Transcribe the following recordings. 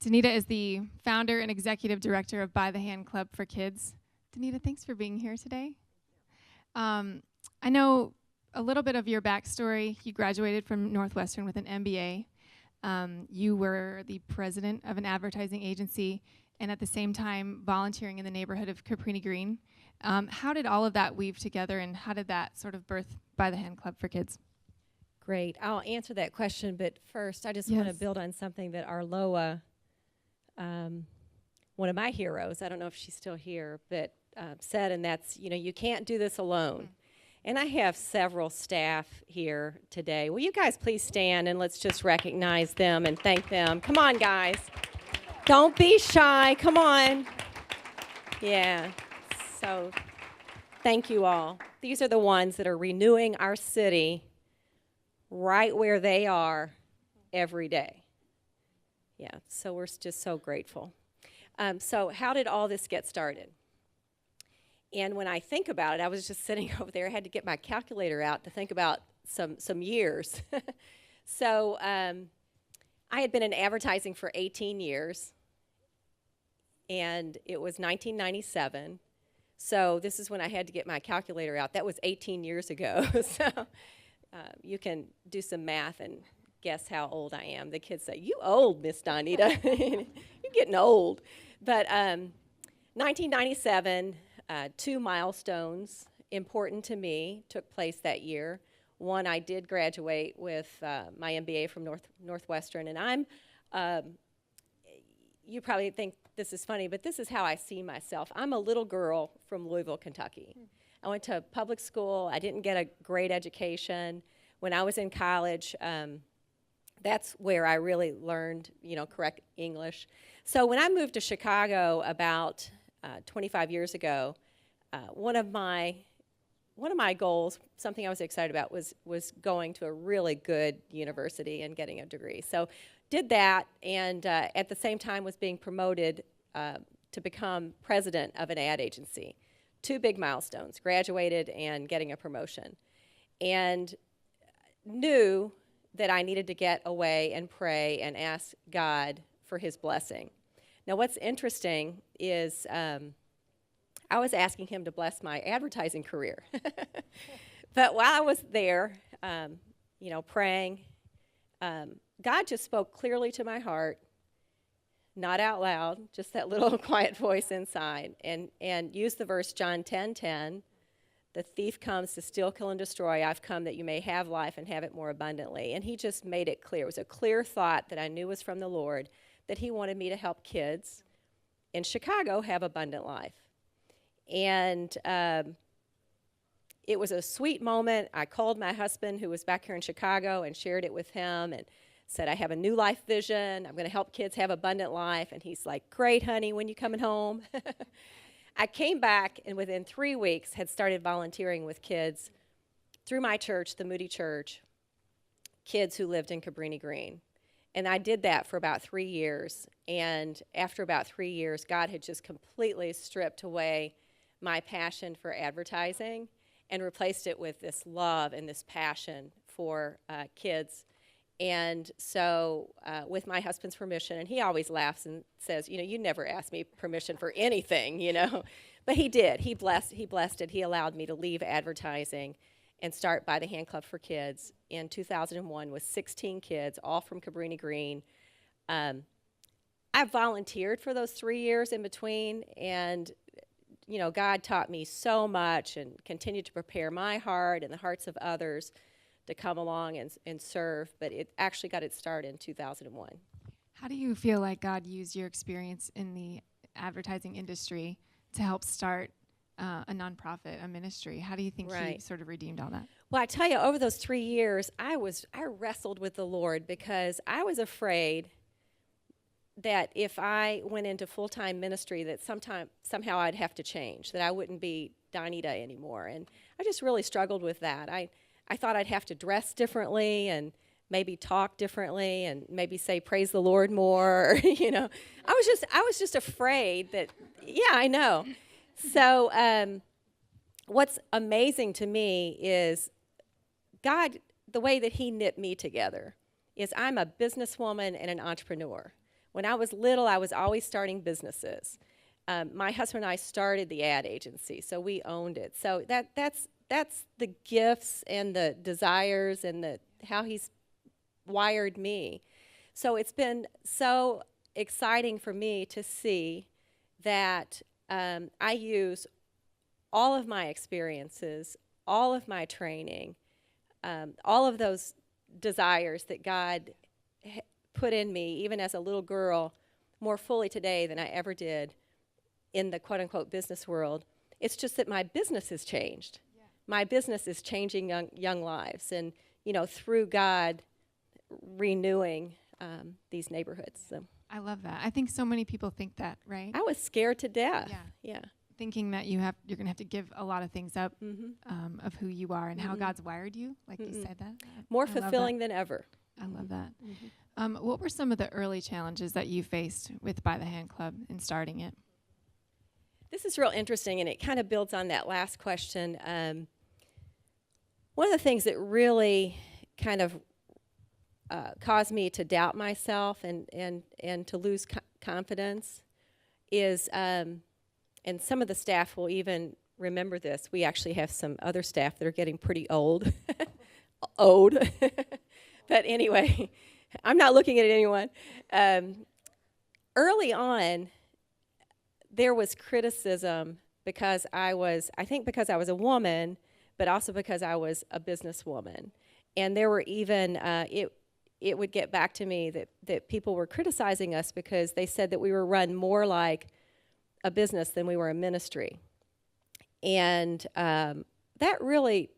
Donnita is the founder and executive director of By the Hand Club for Kids. Donnita, thanks for being here today. I know a little bit of your backstory. You graduated from Northwestern with an MBA. You were the president of an advertising agency and at the same time volunteering in the neighborhood of Cabrini Green. How did all of that weave together, and how did that sort of birth By the Hand Club for Kids? Great. I'll answer that question, but first I just want to build on something that Arloa, one of my heroes, I don't know if she's still here, but said, and that's, you can't do this alone. And I have several staff here today. Will you guys please stand and let's just recognize them and thank them. Come on, guys. Don't be shy. Come on. Yeah. So thank you all. These are the ones that are renewing our city right where they are every day. Yeah, so we're just so grateful. So how did all this get started? And when I think about it, I was just sitting over there. I had to get my calculator out to think about some years. So I had been in advertising for 18 years, and it was 1997. So this is when I had to get my calculator out. That was 18 years ago. So you can do some math and guess how old I am. The kids say, "You old, Miss Donnita." You're getting old. But 1997, two milestones important to me took place that year. One, I did graduate with my MBA from Northwestern, and you probably think this is funny, but this is how I see myself. I'm a little girl from Louisville, Kentucky. I went to public school. I didn't get a great education. When I was in college, that's where I really learned, correct English. So when I moved to Chicago about 25 years ago, one of my goals, something I was excited about, was going to a really good university and getting a degree. So did that, and at the same time was being promoted to become president of an ad agency. Two big milestones, graduated and getting a promotion. And knew that I needed to get away and pray and ask God for his blessing. Now what's interesting is I was asking him to bless my advertising career. But while I was there, praying, God just spoke clearly to my heart, not out loud, just that little quiet voice inside, and used the verse John 10:10, "The thief comes to steal, kill, and destroy. I've come that you may have life and have it more abundantly." And he just made it clear. It was a clear thought that I knew was from the Lord, that he wanted me to help kids in Chicago have abundant life. And it was a sweet moment. I called my husband, who was back here in Chicago, and shared it with him and said, "I have a new life vision. I'm going to help kids have abundant life." And he's like, "Great, honey, when you coming home?" I came back and within 3 weeks had started volunteering with kids through my church, the Moody Church, kids who lived in Cabrini Green. And I did that for about 3 years. And after about 3 years, God had just completely stripped away my passion for advertising and replaced it with this love and this passion for kids. And so with my husband's permission, and he always laughs and says, "You never asked me permission for anything, But he did. He blessed it. He allowed me to leave advertising and start By the Hand Club for Kids in 2001 with 16 kids, all from Cabrini Green. I volunteered for those 3 years in between, and God taught me so much and continued to prepare my heart and the hearts of others to come along and serve, but it actually got its start in 2001. How do you feel like God used your experience in the advertising industry to help start a nonprofit, a ministry? How do you think he sort of redeemed all that? Well, I tell you, over those 3 years, I wrestled with the Lord because I was afraid that if I went into full-time ministry that somehow I'd have to change, that I wouldn't be Donnita anymore. And I just really struggled with that. I thought I'd have to dress differently and maybe talk differently and maybe say praise the Lord more. I was just afraid that, yeah, I know. So what's amazing to me is God, the way that he knit me together is I'm a businesswoman and an entrepreneur. When I was little, I was always starting businesses. My husband and I started the ad agency, so we owned it. So that's the gifts and the desires and the how he's wired me. So it's been so exciting for me to see that I use all of my experiences, all of my training, all of those desires that God put in me, even as a little girl, more fully today than I ever did in the quote-unquote business world. It's just that my business has changed. Yeah. My business is changing young lives, and through God renewing these neighborhoods. So I love that. I think so many people think that, right? I was scared to death. Yeah. Thinking that you're going to have to give a lot of things up of who you are and how God's wired you, like you said that. More fulfilling than ever. I love that. What were some of the early challenges that you faced with By the Hand Club in starting it? This is real interesting, and it kind of builds on that last question. One of the things that really kind of caused me to doubt myself and to lose confidence is, and some of the staff will even remember this, we actually have some other staff that are getting pretty old. Old. But anyway, I'm not looking at anyone. Early on, there was criticism because I was a woman, but also because I was a businesswoman. And there were even, it would get back to me that people were criticizing us because they said that we were run more like a business than we were a ministry. And that really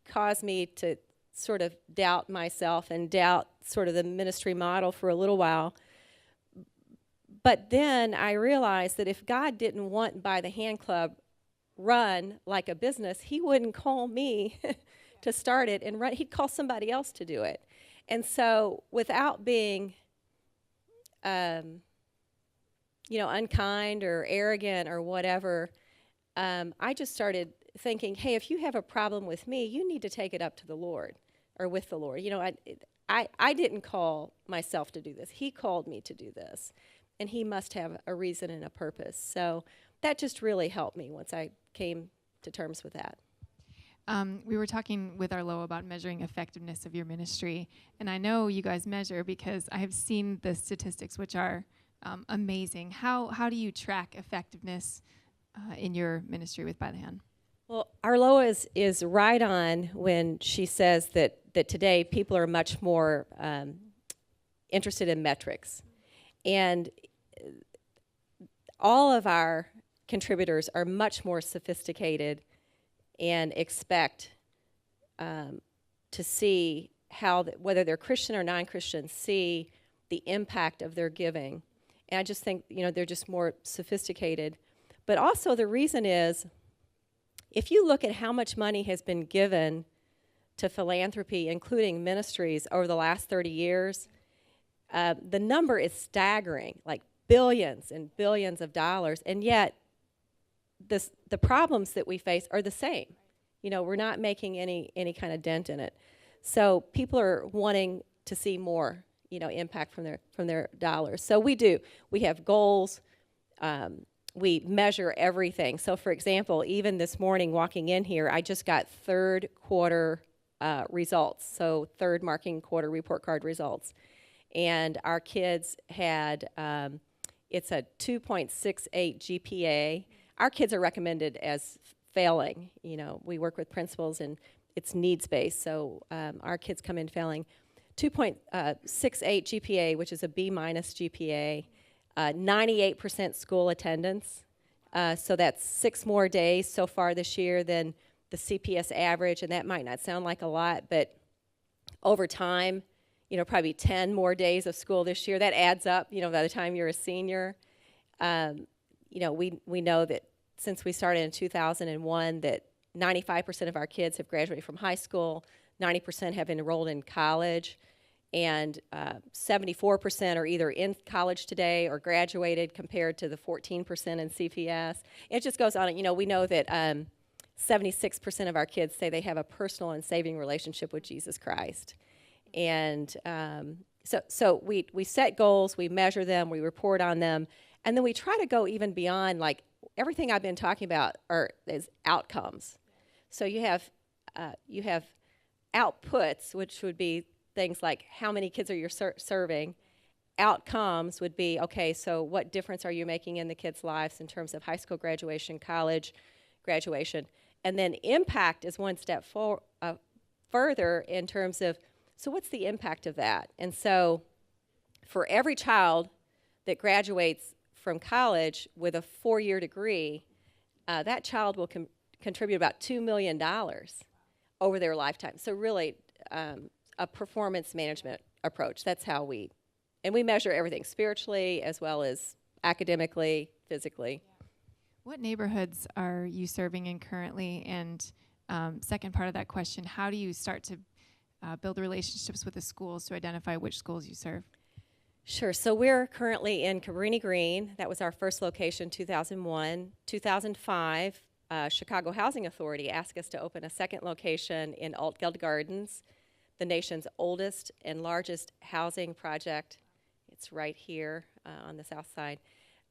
caused me to sort of doubt myself and doubt sort of the ministry model for a little while. But then I realized that if God didn't want By the Hand Club run like a business, he wouldn't call me to start it and run. He'd call somebody else to do it. And so without being unkind or arrogant or whatever, I just started thinking, hey, if you have a problem with me, you need to take it up to the Lord or with the Lord. I didn't call myself to do this. He called me to do this, and he must have a reason and a purpose. So that just really helped me once I came to terms with that. We were talking with Arlo about measuring effectiveness of your ministry, and I know you guys measure because I have seen the statistics, which are amazing. How do you track effectiveness in your ministry with By the Hand? Well, Arlo is right on when she says that today people are much more interested in metrics. And all of our contributors are much more sophisticated and expect to see how, whether they're Christian or non-Christian, see the impact of their giving. And I just think, they're just more sophisticated. But also the reason is, if you look at how much money has been given to philanthropy, including ministries, over the last 30 years, the number is staggering, like billions and billions of dollars, and yet the problems that we face are the same. We're not making any kind of dent in it. So people are wanting to see more, impact from their dollars. So we do. We have goals. We measure everything. So, for example, even this morning walking in here, I just got third quarter results, so third marking quarter report card results. And our kids had, it's a 2.68 GPA. Our kids are recommended as failing. We work with principals and it's needs-based, so our kids come in failing. 2.68 GPA, which is a B minus GPA. 98% school attendance, so that's 6 more days so far this year than the CPS average, and that might not sound like a lot, but over time, probably 10 more days of school this year. That adds up, by the time you're a senior. We know that since we started in 2001 that 95% of our kids have graduated from high school, 90% have enrolled in college, and 74% are either in college today or graduated compared to the 14% in CPS. It just goes on. We know that 76% of our kids say they have a personal and saving relationship with Jesus Christ. And So we set goals, we measure them, we report on them, and then we try to go even beyond, like everything I've been talking about is outcomes. So you have outputs, which would be things like how many kids are you serving. Outcomes would be, okay, so what difference are you making in the kids' lives in terms of high school graduation, college graduation? And then impact is one step further in terms of, so what's the impact of that? And so for every child that graduates from college with a 4-year degree, that child will contribute about $2 million over their lifetime. So really a performance management approach. That's how we measure everything spiritually as well as academically, physically. Yeah. What neighborhoods are you serving in currently? And second part of that question, how do you start to build relationships with the schools to identify which schools you serve? Sure. So we're currently in Cabrini Green. That was our first location, 2001. 2005, Chicago Housing Authority asked us to open a second location in Altgeld Gardens, the nation's oldest and largest housing project. It's right here on the south side.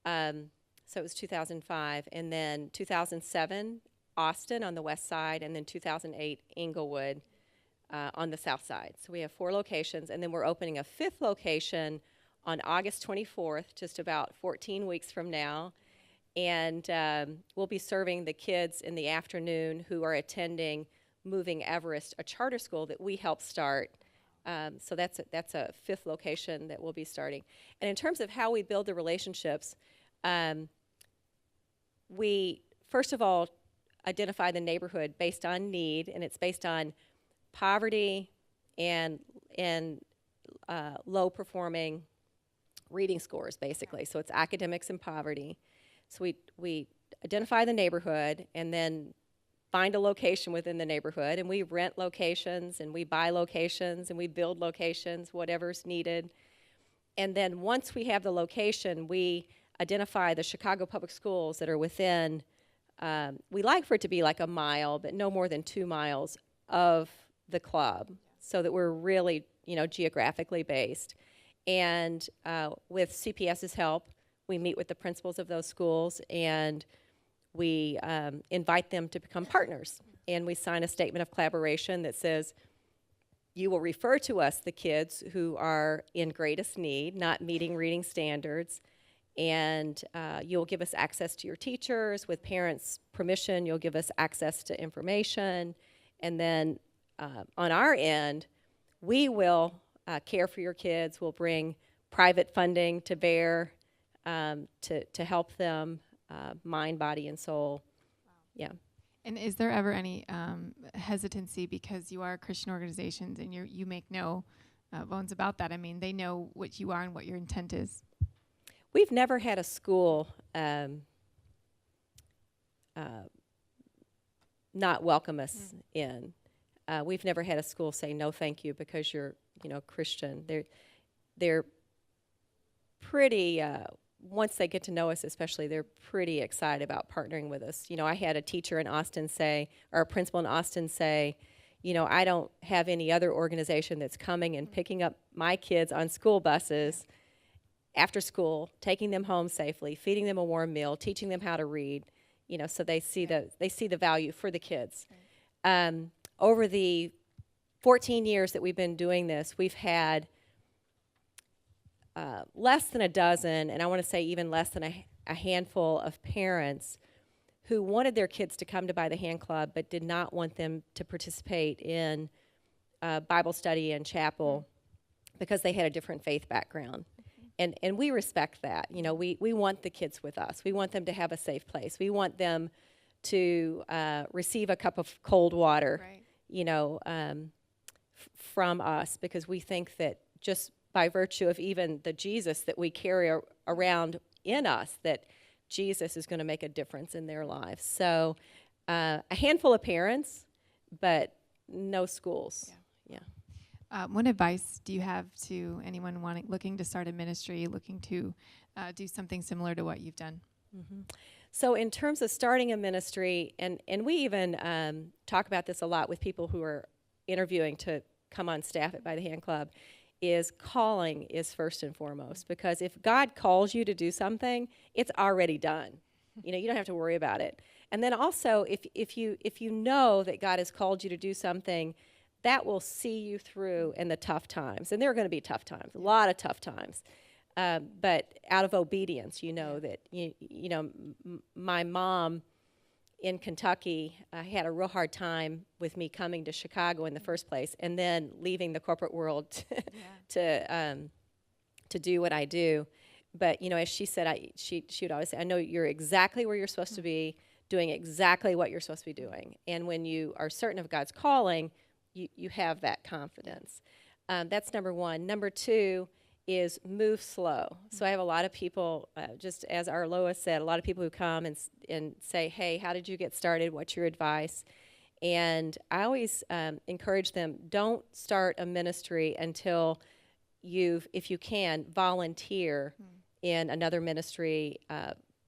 So it was 2005. And then 2007, Austin on the west side, and then 2008, Inglewood on the south side. So we have 4 locations, and then we're opening a 5th location on August 24th, just about 14 weeks from now. And we'll be serving the kids in the afternoon who are attending Moving Everest, a charter school that we helped start. So that's a 5th location that we'll be starting. And in terms of how we build the relationships, we first of all identify the neighborhood based on need, and it's based on poverty and low performing reading scores, basically. So it's academics and poverty. So we identify the neighborhood and then find a location within the neighborhood, and we rent locations and we buy locations and we build locations, whatever's needed. And then once we have the location, we identify the Chicago Public Schools that are within, we like for it to be like a mile, but no more than 2 miles of the club, so that we're really, geographically based. And with CPS's help, we meet with the principals of those schools and we invite them to become partners. And we sign a statement of collaboration that says, you will refer to us the kids who are in greatest need, not meeting reading standards, and you'll give us access to your teachers. With parents' permission, you'll give us access to information. And then on our end, we will care for your kids. We'll bring private funding to bear to help them mind, body, and soul. Wow. Yeah. And is there ever any hesitancy because you are Christian organizations and you make no bones about that? I mean, they know what you are and what your intent is. We've never had a school not welcome us in. We've never had a school say no, thank you, because you're, Christian. They're pretty. Once they get to know us, especially, they're pretty excited about partnering with us. I had a teacher in Austin say, or a principal in Austin say, I don't have any other organization that's coming and picking up my kids on school buses after school, taking them home safely, feeding them a warm meal, teaching them how to read, so they see the value for the kids. Over the 14 years that we've been doing this, we've had less than a dozen, and I want to say even less than a handful of parents who wanted their kids to come to By the Hand Club but did not want them to participate in Bible study and chapel because they had a different faith background. And we respect that. We want the kids with us. We want them to have a safe place. We want them to receive a cup of cold water, right. From us, because we think that just by virtue of even the Jesus that we carry around in us, that Jesus is going to make a difference in their lives. So a handful of parents, but no schools. Yeah. What advice do you have to anyone looking to start a ministry, looking to do something similar to what you've done? Mm-hmm. So in terms of starting a ministry, and we even talk about this a lot with people who are interviewing to come on staff at By the Hand Club, is calling is first and foremost, because if God calls you to do something, it's already done. You know, you don't have to worry about it. And then also, if you know that God has called you to do something, that will see you through in the tough times. And there are going to be tough times, a lot of tough times. But out of obedience, you know that, my mom in Kentucky had a real hard time with me coming to Chicago in the first place, and then leaving the corporate world to do what I do. But, you know, as she said, she would always say, I know you're exactly where you're supposed to be, doing exactly what you're supposed to be doing. And when you are certain of God's calling, you have that confidence. That's number one. Number two is move slow. So I have a lot of people, just as our Lois said, a lot of people who come and say, hey, how did you get started? What's your advice? And I always encourage them, don't start a ministry until if you can, volunteer in another ministry,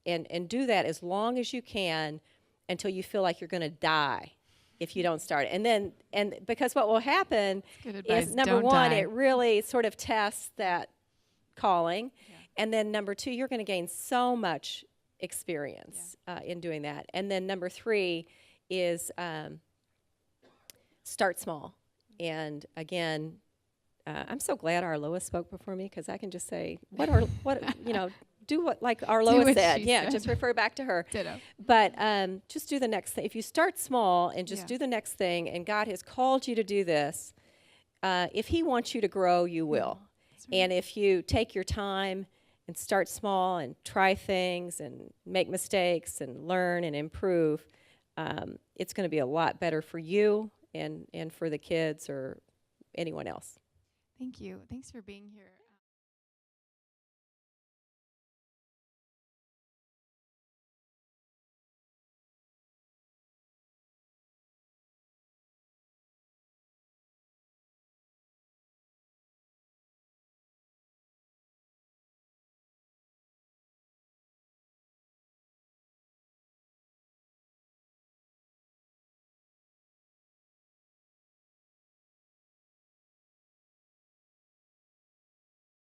and do that as long as you can until you feel like you're going to die if you don't start it. And because what will happen is, number one, it really sort of tests that calling. Yeah. And then number two, you're going to gain so much experience in doing that. And then number three is start small. And again, I'm so glad our Lois spoke before me, because I can just say, do what, like our Lois said. Yeah, just refer back to her. Ditto. But just do the next thing. If you start small and just do the next thing, and God has called you to do this, if he wants you to grow, you will. Right. And if you take your time and start small and try things and make mistakes and learn and improve, it's going to be a lot better for you and for the kids or anyone else. Thank you. Thanks for being here.